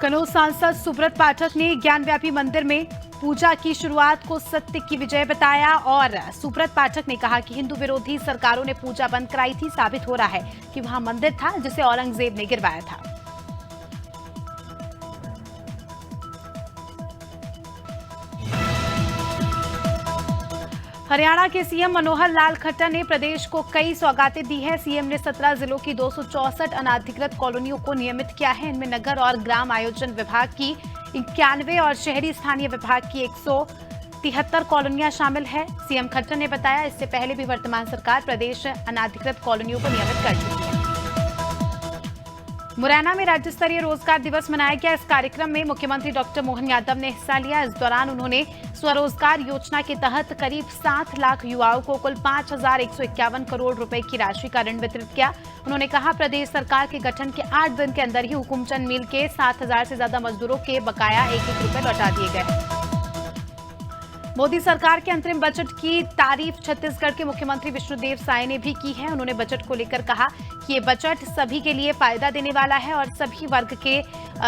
कनौज सांसद सुब्रत पाठक ने ज्ञानव्यापी मंदिर में पूजा की शुरुआत को सत्य की विजय बताया और सुब्रत पाठक ने कहा कि हिंदू विरोधी सरकारों ने पूजा बंद कराई थी। साबित हो रहा है कि वहां मंदिर था जिसे औरंगजेब ने गिरवाया था। हरियाणा के सीएम मनोहर लाल खट्टर ने प्रदेश को कई सौगातें दी है। सीएम ने 17 जिलों की 264 अनाधिकृत कॉलोनियों को नियमित किया है। इनमें नगर और ग्राम आयोजन विभाग की 91 और शहरी स्थानीय विभाग की 173 कॉलोनियां शामिल है। सीएम खट्टर ने बताया, इससे पहले भी वर्तमान सरकार प्रदेश अनाधिकृत कॉलोनियों को नियमित कर चुकी है। मुरैना में राज्य स्तरीय रोजगार दिवस मनाया गया। इस कार्यक्रम में मुख्यमंत्री डॉक्टर मोहन यादव ने हिस्सा लिया। इस दौरान उन्होंने स्वरोजगार योजना के तहत करीब 7 लाख युवाओं को कुल 5,151 करोड़ रुपए की राशि का ऋण वितरित किया। उन्होंने कहा, प्रदेश सरकार के गठन के 8 दिन के अंदर ही हुकुमचंद मिल के 7,000 से ज्यादा मजदूरों के बकाया 1-1 रुपए लौटा दिए गए। मोदी सरकार के अंतरिम बजट की तारीफ छत्तीसगढ़ के मुख्यमंत्री विष्णुदेव साय ने भी की है। उन्होंने बजट को लेकर कहा कि ये बजट सभी के लिए फायदा देने वाला है और सभी वर्ग के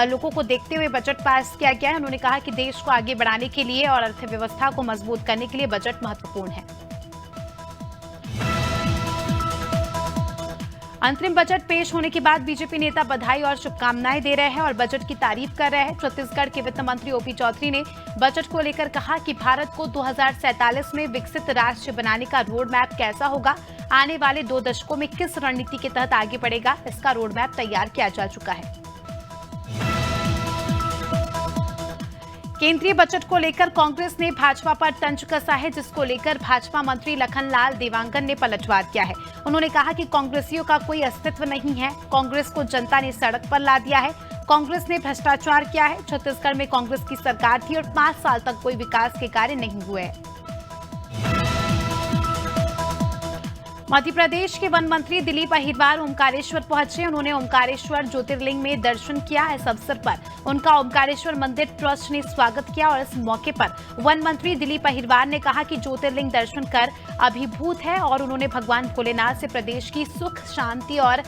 लोगों को देखते हुए बजट पास किया गया है। उन्होंने कहा कि देश को आगे बढ़ाने के लिए और अर्थव्यवस्था को मजबूत करने के लिए बजट महत्वपूर्ण है। अंतरिम बजट पेश होने के बाद बीजेपी नेता बधाई और शुभकामनाएं दे रहे हैं और बजट की तारीफ कर रहे हैं। छत्तीसगढ़ के वित्त मंत्री ओपी चौधरी ने बजट को लेकर कहा कि भारत को 2047 में विकसित राष्ट्र बनाने का रोड मैप कैसा होगा, आने वाले 2 दशकों में किस रणनीति के तहत आगे बढ़ेगा, इसका रोड मैप तैयार किया जा चुका है। केंद्रीय बजट को लेकर कांग्रेस ने भाजपा पर तंज कसा है, जिसको लेकर भाजपा मंत्री लखनलाल देवांगन ने पलटवार किया है। उन्होंने कहा कि कांग्रेसियों का कोई अस्तित्व नहीं है, कांग्रेस को जनता ने सड़क पर ला दिया है, कांग्रेस ने भ्रष्टाचार किया है। छत्तीसगढ़ में कांग्रेस की सरकार थी और 5 साल तक कोई विकास के कार्य नहीं हुए। मध्य प्रदेश के वन मंत्री दिलीप अहिरवार ओमकारेश्वर पहुंचे। उन्होंने ओमकारेश्वर ज्योतिर्लिंग में दर्शन किया। इस अवसर पर उनका ओमकारेश्वर मंदिर ट्रस्ट ने स्वागत किया और इस मौके पर वन मंत्री दिलीप अहिरवार ने कहा कि ज्योतिर्लिंग दर्शन कर अभिभूत है और उन्होंने भगवान भोलेनाथ से प्रदेश की सुख शांति और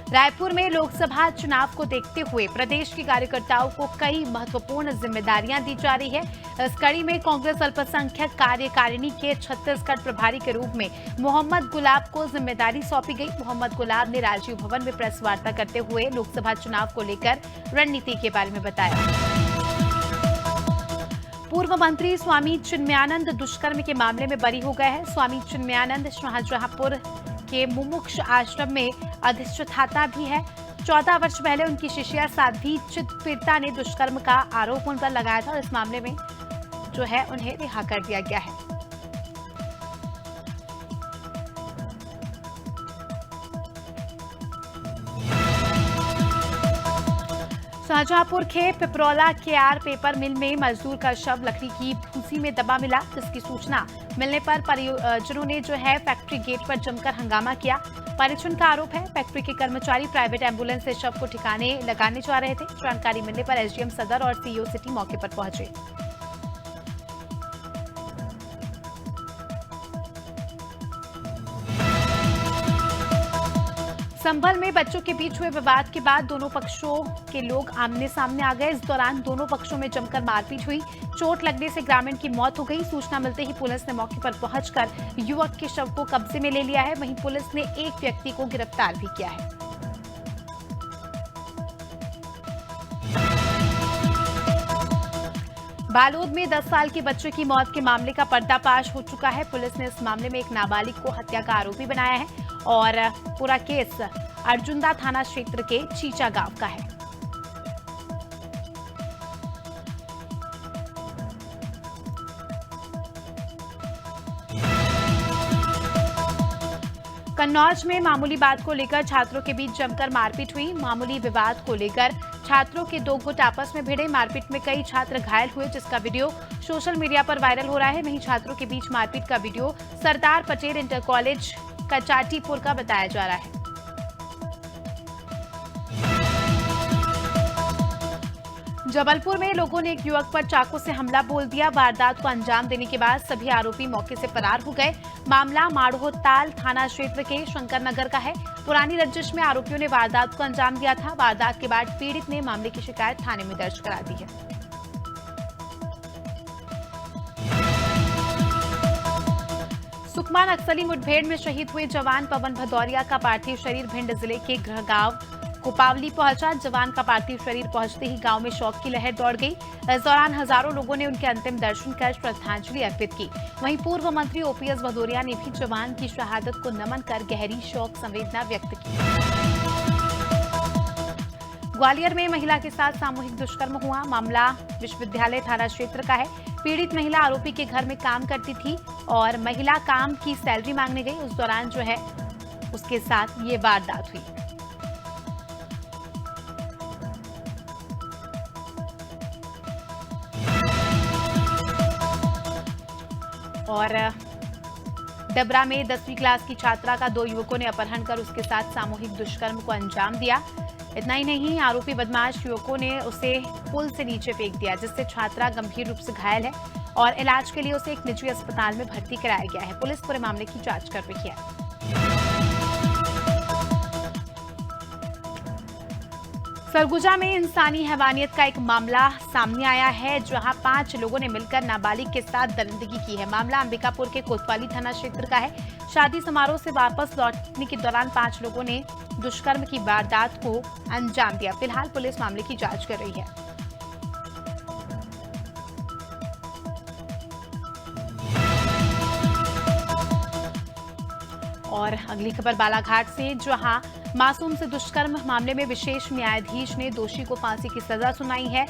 रायपुर में लोकसभा चुनाव को देखते हुए प्रदेश के कार्यकर्ताओं को कई महत्वपूर्ण जिम्मेदारियां दी जा रही है। इस कड़ी में कांग्रेस अल्पसंख्यक कार्यकारिणी के छत्तीसगढ़ प्रभारी के रूप में मोहम्मद गुलाब को जिम्मेदारी सौंपी गई। मोहम्मद गुलाब ने राजीव भवन में प्रेस वार्ता करते हुए लोकसभा चुनाव को लेकर रणनीति के बारे में बताया। पूर्व मंत्री स्वामी चिन्मयानंद दुष्कर्म के मामले में बरी हो गए हैं। स्वामी चिन्मयानंद शाहजहांपुर के मुमुक्ष आश्रम में अधिष्ठाता भी है। 14 वर्ष पहले उनकी शिष्या साध्वी चित्तपीड़िता ने दुष्कर्म का आरोप उन पर लगाया था और इस मामले में जो है उन्हें रिहा कर दिया गया है। शाहजहांपुर के पिपरौला केआर पेपर मिल में मजदूर का शव लकड़ी की भूसी में दबा मिला, जिसकी सूचना मिलने पर परिजनों ने जो है फैक्ट्री गेट पर जमकर हंगामा किया। परिजन का आरोप है फैक्ट्री के कर्मचारी प्राइवेट एम्बुलेंस से शव को ठिकाने लगाने जा रहे थे। जानकारी मिलने पर एसडीएम सदर और सीईओ सिटी मौके पर पहुंचे। संभल में बच्चों के बीच हुए विवाद के बाद दोनों पक्षों के लोग आमने सामने आ गए। इस दौरान दोनों पक्षों में जमकर मारपीट हुई। चोट लगने से ग्रामीण की मौत हो गई। सूचना मिलते ही पुलिस ने मौके पर पहुंचकर युवक के शव को कब्जे में ले लिया है। वहीं पुलिस ने एक व्यक्ति को गिरफ्तार भी किया है। बालोद में 10 साल के बच्चे की मौत के मामले का पर्दाफाश हो चुका है। पुलिस ने इस मामले में एक नाबालिग को हत्या का आरोपी बनाया है और पूरा केस अर्जुंदा थाना क्षेत्र के चीचा गांव का है। कन्नौज में मामूली बात को लेकर छात्रों के बीच जमकर मारपीट हुई। मामूली विवाद को लेकर छात्रों के 2 गुट आपस में भिड़े। मारपीट में कई छात्र घायल हुए, जिसका वीडियो सोशल मीडिया पर वायरल हो रहा है। वहीं छात्रों के बीच मारपीट का video Sardar Patel inter college कचाटीपुर का बताया जा रहा है। जबलपुर में लोगों ने एक युवक पर चाकू से हमला बोल दिया। वारदात को अंजाम देने के बाद सभी आरोपी मौके से फरार हो गए। मामला माड़ोताल थाना क्षेत्र के शंकर नगर का है। पुरानी रंजिश में आरोपियों ने वारदात को अंजाम दिया था। वारदात के बाद पीड़ित ने मामले की शिकायत थाने में दर्ज करा दी है। सुकमा नक्सली मुठभेड़ में शहीद हुए जवान पवन भदौरिया का पार्थिव शरीर भिंड जिले के गृह गांव कुपावली पहुंचा। जवान का पार्थिव शरीर पहुंचते ही गांव में शोक की लहर दौड़ गई। इस दौरान हजारों लोगों ने उनके अंतिम दर्शन कर श्रद्धांजलि अर्पित की। वहीं पूर्व मंत्री ओपीएस भदौरिया ने भी जवान की शहादत को नमन कर गहरी शोक संवेदना व्यक्त की। ग्वालियर में महिला के साथ सामूहिक दुष्कर्म हुआ। मामला विश्वविद्यालय थाना क्षेत्र का है। पीड़ित महिला आरोपी के घर में काम करती थी और महिला काम की सैलरी मांगने गई। उस दौरान जो है उसके साथ ये वारदात हुई। और डबरा में 10वीं क्लास की छात्रा का 2 युवकों ने अपहरण कर उसके साथ सामूहिक दुष्कर्म को अंजाम दिया। इतना ही नहीं, आरोपी बदमाश युवकों ने उसे पुल से नीचे फेंक दिया, जिससे छात्रा गंभीर रूप से घायल है और इलाज के लिए उसे एक निजी अस्पताल में भर्ती कराया गया है। पुलिस पूरे मामले की जांच कर रही है। सरगुजा में इंसानी हैवानियत का एक मामला सामने आया है, जहां 5 लोगों ने मिलकर नाबालिग के साथ दरिंदगी की है। मामला अंबिकापुर के कोतवाली थाना क्षेत्र का है। शादी समारोह से वापस लौटने के दौरान 5 लोगों ने दुष्कर्म की वारदात को अंजाम दिया। फिलहाल पुलिस मामले की जांच कर रही है। और अगली खबर बालाघाट से, जहां मासूम से दुष्कर्म मामले में विशेष न्यायाधीश ने दोषी को फांसी की सजा सुनाई है।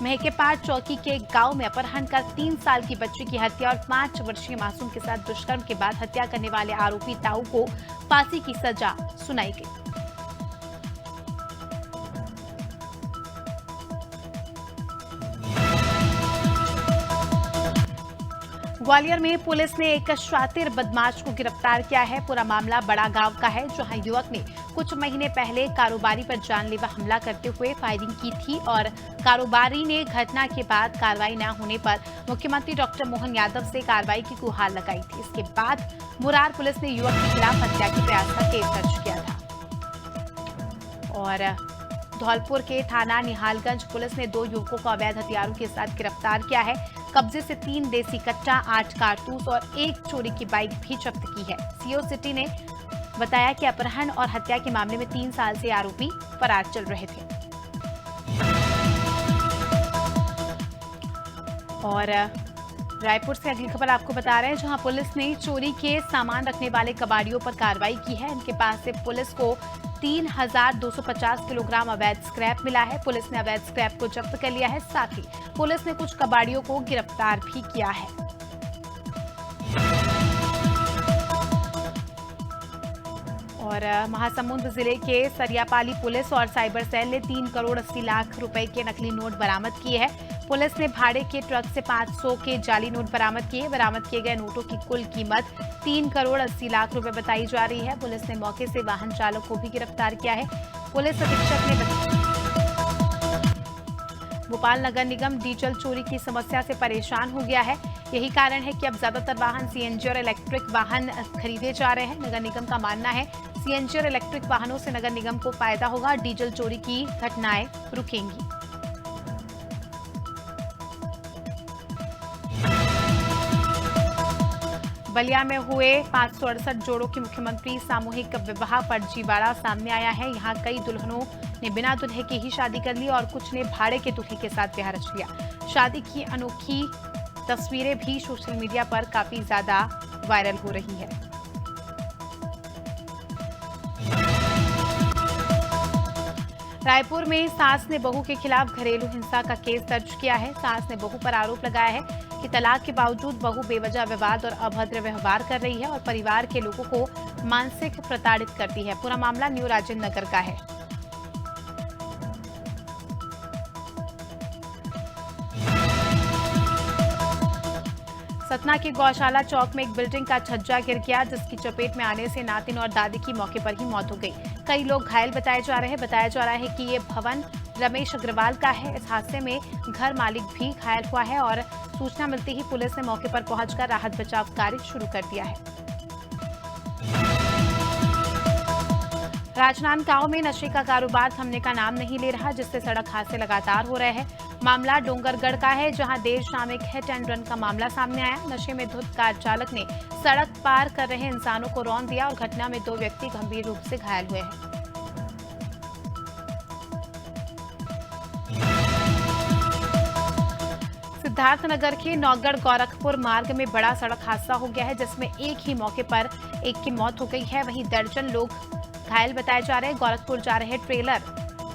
मेहकेपाट चौकी के एक गांव में अपहरण कर 3 साल की बच्ची की हत्या और 5 वर्षीय मासूम के साथ दुष्कर्म के बाद हत्या करने वाले आरोपी ताऊ को फांसी की सजा सुनाई गई। ग्वालियर में पुलिस ने एक शातिर बदमाश को गिरफ्तार किया है। पूरा मामला बड़ा गांव का है, जहां युवक ने कुछ महीने पहले कारोबारी पर जानलेवा हमला करते हुए फायरिंग की थी और कारोबारी ने घटना के बाद कार्रवाई न होने पर मुख्यमंत्री डॉक्टर मोहन यादव से कार्रवाई की गुहार लगाई थी। इसके बाद मुरार पुलिस ने युवक के खिलाफ हत्या के प्रयास का केस दर्ज किया था। और धौलपुर के थाना निहालगंज पुलिस ने 2 युवकों को अवैध हथियारों के साथ गिरफ्तार किया है। कब्जे से 3 देसी कट्टा, 8 कारतूस और 1 चोरी की बाइक भी जब्त की है। सीओ सिटी ने बताया कि अपहरण और हत्या के मामले में 3 साल से आरोपी फरार चल रहे थे। और रायपुर से अगली खबर आपको बता रहे हैं, जहां पुलिस ने चोरी के सामान रखने वाले कबाड़ियों पर कार्रवाई की है। इनके पास से पुलिस को 3250 किलोग्राम अवैध स्क्रैप मिला है। पुलिस ने अवैध स्क्रैप को जब्त कर लिया है। साथ ही पुलिस ने कुछ कबाड़ियों को गिरफ्तार भी किया है। और महासमुंद जिले के सरियापाली पुलिस और साइबर सेल ने 3 करोड़ 80 लाख रुपए के नकली नोट बरामद किए हैं। पुलिस ने भाड़े के ट्रक से 500 के जाली नोट बरामद किए। बरामद किए गए नोटों की कुल कीमत 3 करोड़ 80 लाख रुपए बताई जा रही है। पुलिस ने मौके से वाहन चालक को भी गिरफ्तार किया है। पुलिस अधीक्षक ने भोपाल नगर निगम डीजल चोरी की समस्या से परेशान हो गया है। यही कारण है कि अब ज्यादातर वाहन सीएनजी और इलेक्ट्रिक वाहन खरीदे जा रहे हैं। नगर निगम का मानना है सीएनजी और इलेक्ट्रिक वाहनों से नगर निगम को फायदा होगा। डीजल चोरी की घटनाएं रुकेंगी। बलिया में हुए 568 जोड़ों की मुख्यमंत्री सामूहिक विवाह फर्जीवाड़ा सामने आया है। यहाँ कई दुल्हनों ने बिना दुल्हे के ही शादी कर ली और कुछ ने भाड़े के दूल्हे के साथ ब्याह रच लिया। शादी की अनोखी तस्वीरें भी सोशल मीडिया पर काफी ज्यादा वायरल हो रही है। रायपुर में सास ने बहू के खिलाफ घरेलू हिंसा का केस दर्ज किया है। सास ने बहू पर आरोप लगाया है कि तलाक के बावजूद बहू बेवजह विवाद और अभद्र व्यवहार कर रही है और परिवार के लोगों को मानसिक प्रताड़ित करती है। पूरा मामला न्यू राजेंद्र नगर का है। सतना के गौशाला चौक में एक बिल्डिंग का छज्जा गिर गया, जिसकी चपेट में आने से नातिन और दादी की मौके पर ही मौत हो गई। कई लोग घायल बताए जा रहे हैं। बताया जा रहा है कि ये भवन रमेश अग्रवाल का है। इस हादसे में घर मालिक भी घायल हुआ है और सूचना मिलते ही पुलिस ने मौके पर पहुंचकर राहत बचाव कार्य शुरू कर दिया है। राजनांदगांव में नशे का कारोबार थमने का नाम नहीं ले रहा, जिससे सड़क हादसे लगातार हो रहे हैं। मामला डोंगरगढ़ का है, जहां देर शाम एक हिट एंड रन का मामला सामने आया। नशे में धुत कार चालक ने सड़क पार कर रहे इंसानों को रौंद दिया और घटना में 2 व्यक्ति गंभीर रूप से घायल हुए हैं। सिद्धार्थनगर के नौगढ़ गोरखपुर मार्ग में बड़ा सड़क हादसा हो गया है, जिसमें एक ही मौके पर एक की मौत हो गई है। वहीं दर्जन लोग घायल बताए जा रहे हैं। गोरखपुर जा रहे ट्रेलर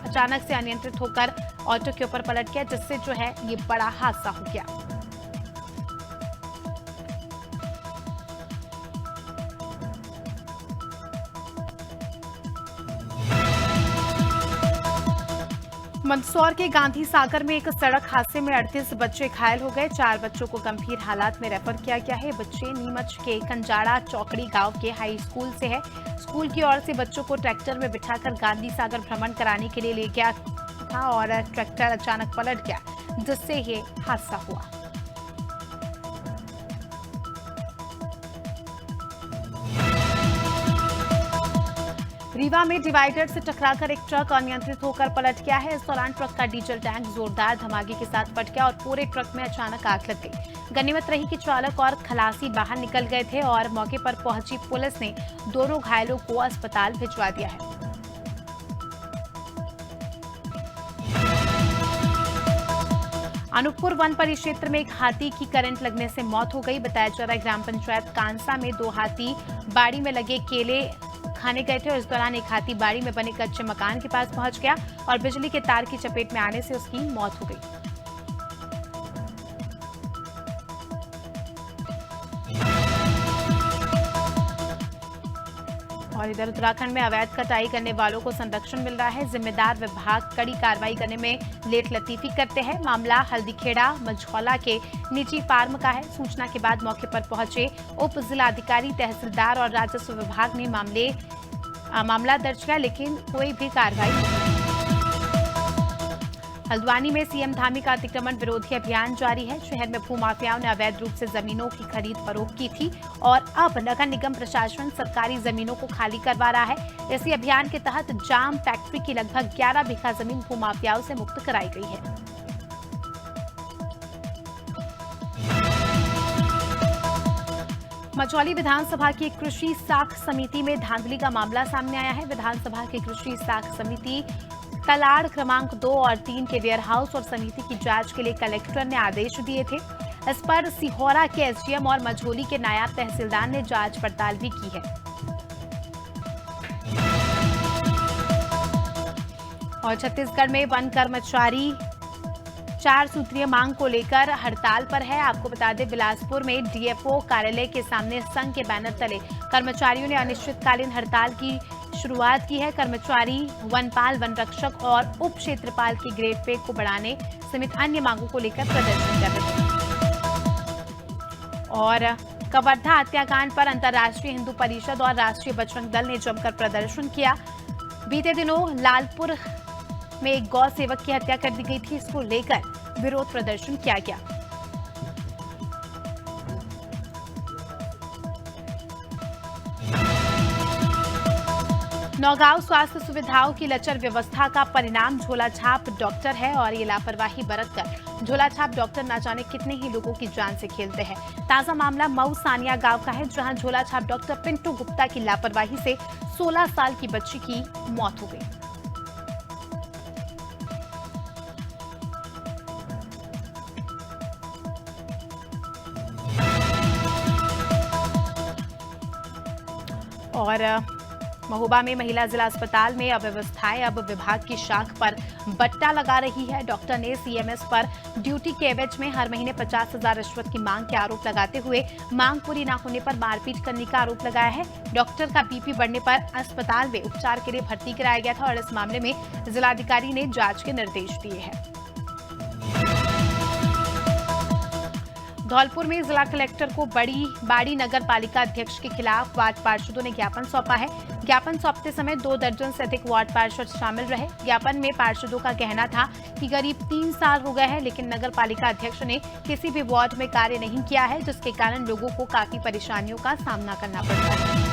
अचानक से अनियंत्रित होकर ऑटो के ऊपर पलट गया, जिससे जो है ये बड़ा हादसा हो गया। मंदसौर के गांधी सागर में एक सड़क हादसे में 38 बच्चे घायल हो गए। 4 बच्चों को गंभीर हालात में रेफर किया गया है। बच्चे नीमच के कंजाड़ा चौकड़ी गांव के हाई स्कूल से है। स्कूल की ओर से बच्चों को ट्रैक्टर में बिठाकर गांधी सागर भ्रमण कराने के लिए ले गया था और ट्रैक्टर अचानक पलट गया, जिससे ये हादसा हुआ। रीवा में डिवाइडर से टकराकर एक ट्रक अनियंत्रित होकर पलट गया है। इस दौरान ट्रक का डीजल टैंक जोरदार धमाके के साथ फट गया और पूरे ट्रक में अचानक आग लग गई। गनीमत रही कि चालक और खलासी बाहर निकल गए थे और मौके पर पहुंची पुलिस ने दोनों घायलों को अस्पताल भिजवा दिया है। अनूपपुर वन परिक्षेत्र में एक हाथी की करंट लगने से मौत हो गई। बताया जा रहा है ग्राम पंचायत कांसा में 2 हाथी बाड़ी में लगे केले खाने गए थे और इस दौरान एक हाथी बाड़ी में बने कच्चे मकान के पास पहुंच गया और बिजली के तार की चपेट में आने से उसकी मौत हो गई। और इधर उत्तराखंड में अवैध कटाई करने वालों को संरक्षण मिल रहा है। जिम्मेदार विभाग कड़ी कार्रवाई करने में लेट लतीफी करते हैं। मामला हल्दीखेड़ा मझौला के निजी फार्म का है। सूचना के बाद मौके पर पहुंचे उप जिलाधिकारी, तहसीलदार और राजस्व विभाग ने मामला दर्ज किया, लेकिन कोई भी कार्रवाई नहीं। हल्द्वानी में सीएम धामी का अतिक्रमण विरोधी अभियान जारी है। शहर में भूमाफियाओं ने अवैध रूप से जमीनों की खरीद फरोख्त की थी और अब नगर निगम प्रशासन सरकारी जमीनों को खाली करवा रहा है। इसी अभियान के तहत जाम फैक्ट्री की लगभग 11 बीघा जमीन भूमाफियाओं से मुक्त कराई गई है। मझौली विधानसभा की कृषि साख समिति में धांधली का मामला सामने आया है। विधानसभा की कृषि साख समिति कलाड़ क्रमांक 2 और 3 के वेयर हाउस और समिति की जांच के लिए कलेक्टर ने आदेश दिए थे। इस पर सिहोरा के एसडीएम और मझौली के नायब तहसीलदार ने जांच पड़ताल भी की है। और छत्तीसगढ़ में वन कर्मचारी 4 सूत्रीय मांग को लेकर हड़ताल पर है। आपको बता दें, बिलासपुर में डीएफओ कार्यालय के सामने संघ के बैनर तले कर्मचारियों ने अनिश्चितकालीन हड़ताल की शुरुआत की है। कर्मचारी वनपाल, वन रक्षक और उप क्षेत्रपाल की ग्रेड पे को बढ़ाने समेत अन्य मांगों को लेकर प्रदर्शन कर रहे हैं। और कवर्धा हत्याकांड पर अंतर्राष्ट्रीय हिंदू परिषद और राष्ट्रीय बजरंग दल ने जमकर प्रदर्शन किया। बीते दिनों लालपुर में एक गौ सेवक की हत्या कर दी गई थी। इसको लेकर विरोध प्रदर्शन किया गया। नौगांव स्वास्थ्य सुविधाओं की लचर व्यवस्था का परिणाम झोलाछाप डॉक्टर है और ये लापरवाही बरतकर झोलाछाप डॉक्टर न जाने कितने ही लोगों की जान से खेलते हैं। ताजा मामला मऊ सानिया गांव का है, जहां झोलाछाप डॉक्टर पिंटू गुप्ता की लापरवाही से 16 साल की बच्ची की मौत हो गई। और महोबा में महिला जिला अस्पताल में अव्यवस्थाएं अब विभाग की शाख पर बट्टा लगा रही है। डॉक्टर ने सीएमएस पर ड्यूटी के एवज में हर महीने 50,000 रिश्वत की मांग के आरोप लगाते हुए मांग पूरी न होने पर मारपीट करने का आरोप लगाया है। डॉक्टर का बीपी बढ़ने पर अस्पताल में उपचार के लिए भर्ती कराया गया था और इस मामले में जिलाधिकारी ने जांच के निर्देश दिए हैं। धौलपुर में जिला कलेक्टर को बाड़ी नगर पालिका अध्यक्ष के खिलाफ वार्ड पार्षदों ने ज्ञापन सौंपा है। ज्ञापन सौंपते समय 2 दर्जन से अधिक वार्ड पार्षद शामिल रहे। ज्ञापन में पार्षदों का कहना था कि करीब 3 साल हो गए हैं, लेकिन नगर पालिका अध्यक्ष ने किसी भी वार्ड में कार्य नहीं किया है, जिसके कारण लोगों को काफी परेशानियों का सामना करना पड़ता है।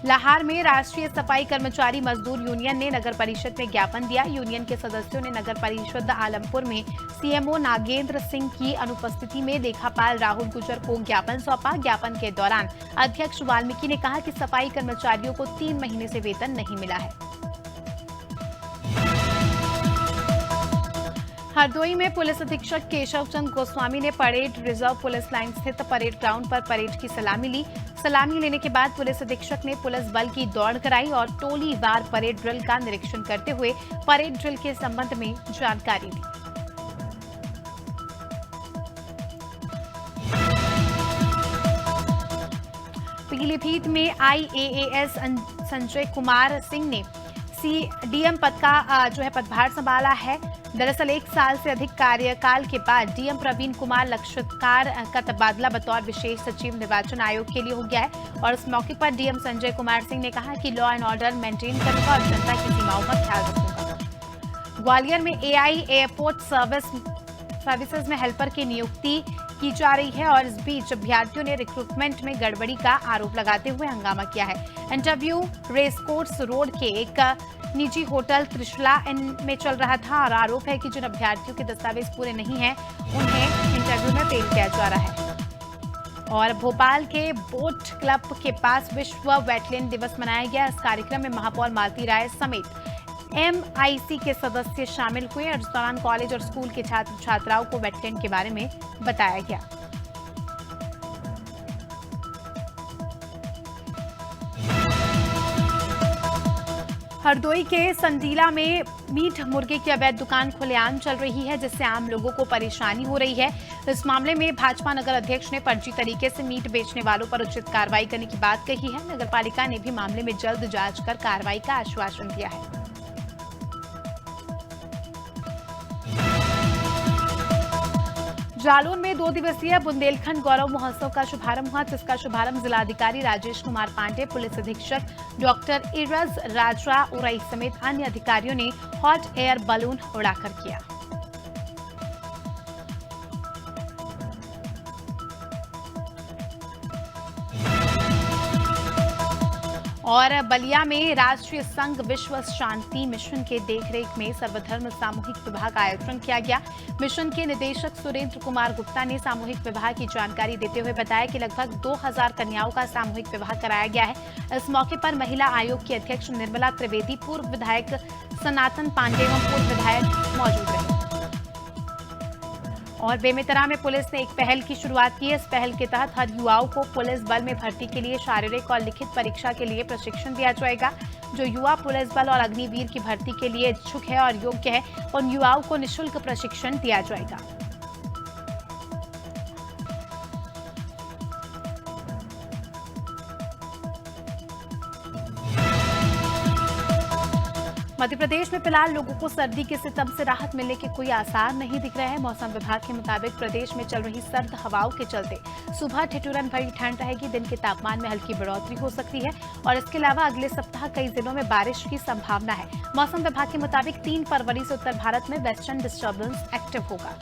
लाहार में राष्ट्रीय सफाई कर्मचारी मजदूर यूनियन ने नगर परिषद में ज्ञापन दिया। यूनियन के सदस्यों ने नगर परिषद आलमपुर में सीएमओ नागेंद्र सिंह की अनुपस्थिति में लेखापाल राहुल गुजर को ज्ञापन सौंपा। ज्ञापन के दौरान अध्यक्ष वाल्मीकि ने कहा कि सफाई कर्मचारियों को 3 महीने से वेतन नहीं मिला है। हरदोई में पुलिस अधीक्षक केशव चंद गोस्वामी ने परेड रिजर्व पुलिस लाइन स्थित परेड ग्राउंड पर परेड की सलामी ली। सलामी लेने के बाद पुलिस अधीक्षक ने पुलिस बल की दौड़ कराई और टोलीवार परेड ड्रिल का निरीक्षण करते हुए परेड ड्रिल के संबंध में जानकारी दी। पीलीभीत में IAAS संजय कुमार सिंह ने डीएम पद का पदभार संभाला है। दरअसल 1 साल से अधिक कार्यकाल के बाद डीएम प्रवीण कुमार लक्षकार का तबादला बतौर विशेष सचिव निर्वाचन आयोग के लिए हो गया है और इस मौके पर डीएम संजय कुमार सिंह ने कहा कि लॉ एंड ऑर्डर मेंटेन करूंगा और जनता की सीमाओं का ख्याल रखूंगा। ग्वालियर में AI एयरपोर्ट सर्विसेज में हेल्पर की नियुक्ति की जा रही है और इस बीच अभ्यर्थियों ने रिक्रूटमेंट में गड़बड़ी का आरोप लगाते हुए हंगामा किया है। इंटरव्यू रेसकोर्स रोड के एक निजी होटल त्रिशूला में चल रहा था और आरोप है कि जिन अभ्यर्थियों के दस्तावेज पूरे नहीं हैं, उन्हें इंटरव्यू में फेल किया जा रहा है। और भोपाल के बोट क्लब के पास विश्व वेटलैंड दिवस मनाया गया। इस कार्यक्रम में महापौर मालती राय समेत MIC के सदस्य शामिल हुए और इस दौरान कॉलेज और स्कूल के छात्र छात्राओं को वेटलैंड के बारे में बताया गया। हरदोई के संडीला में मीट मुर्गे की अवैध दुकान खुलेआम चल रही है, जिससे आम लोगों को परेशानी हो रही है। इस मामले में भाजपा नगर अध्यक्ष ने फर्जी तरीके से मीट बेचने वालों पर उचित कार्रवाई करने की बात कही है। नगर पालिका ने भी मामले में जल्द जांच कर कार्रवाई का आश्वासन दिया है। जालौन में 2 दिवसीय बुंदेलखंड गौरव महोत्सव का शुभारंभ हुआ, जिसका शुभारंभ जिलाधिकारी राजेश कुमार पांडे, पुलिस अधीक्षक डॉक्टर इरज राजा उरई समेत अन्य अधिकारियों ने हॉट एयर बलून उड़ाकर किया। और बलिया में राष्ट्रीय संघ विश्व शांति मिशन के देखरेख में सर्वधर्म सामूहिक विवाह का आयोजन किया गया। मिशन के निदेशक सुरेंद्र कुमार गुप्ता ने सामूहिक विवाह की जानकारी देते हुए बताया कि लगभग 2000 कन्याओं का सामूहिक विवाह कराया गया है। इस मौके पर महिला आयोग की अध्यक्ष निर्मला त्रिवेदी, पूर्व विधायक सनातन पांडे एवं पूर्व विधायक मौजूद रहे। और बेमेतरा में पुलिस ने एक पहल की शुरुआत की है। इस पहल के तहत हर युवाओं को पुलिस बल में भर्ती के लिए शारीरिक और लिखित परीक्षा के लिए प्रशिक्षण दिया जाएगा। जो युवा पुलिस बल और अग्निवीर की भर्ती के लिए इच्छुक है और योग्य है, उन युवाओं को निःशुल्क प्रशिक्षण दिया जाएगा। मध्य प्रदेश में फिलहाल लोगों को सर्दी के सितम से राहत मिलने के कोई आसार नहीं दिख रहे हैं। मौसम विभाग के मुताबिक प्रदेश में चल रही सर्द हवाओं के चलते सुबह ठिठुरन भरी ठंड रहेगी। दिन के तापमान में हल्की बढ़ोतरी हो सकती है और इसके अलावा अगले सप्ताह कई जिलों में बारिश की संभावना है। मौसम विभाग के मुताबिक 3 फरवरी से उत्तर भारत में वेस्टर्न डिस्टर्बेंस एक्टिव होगा।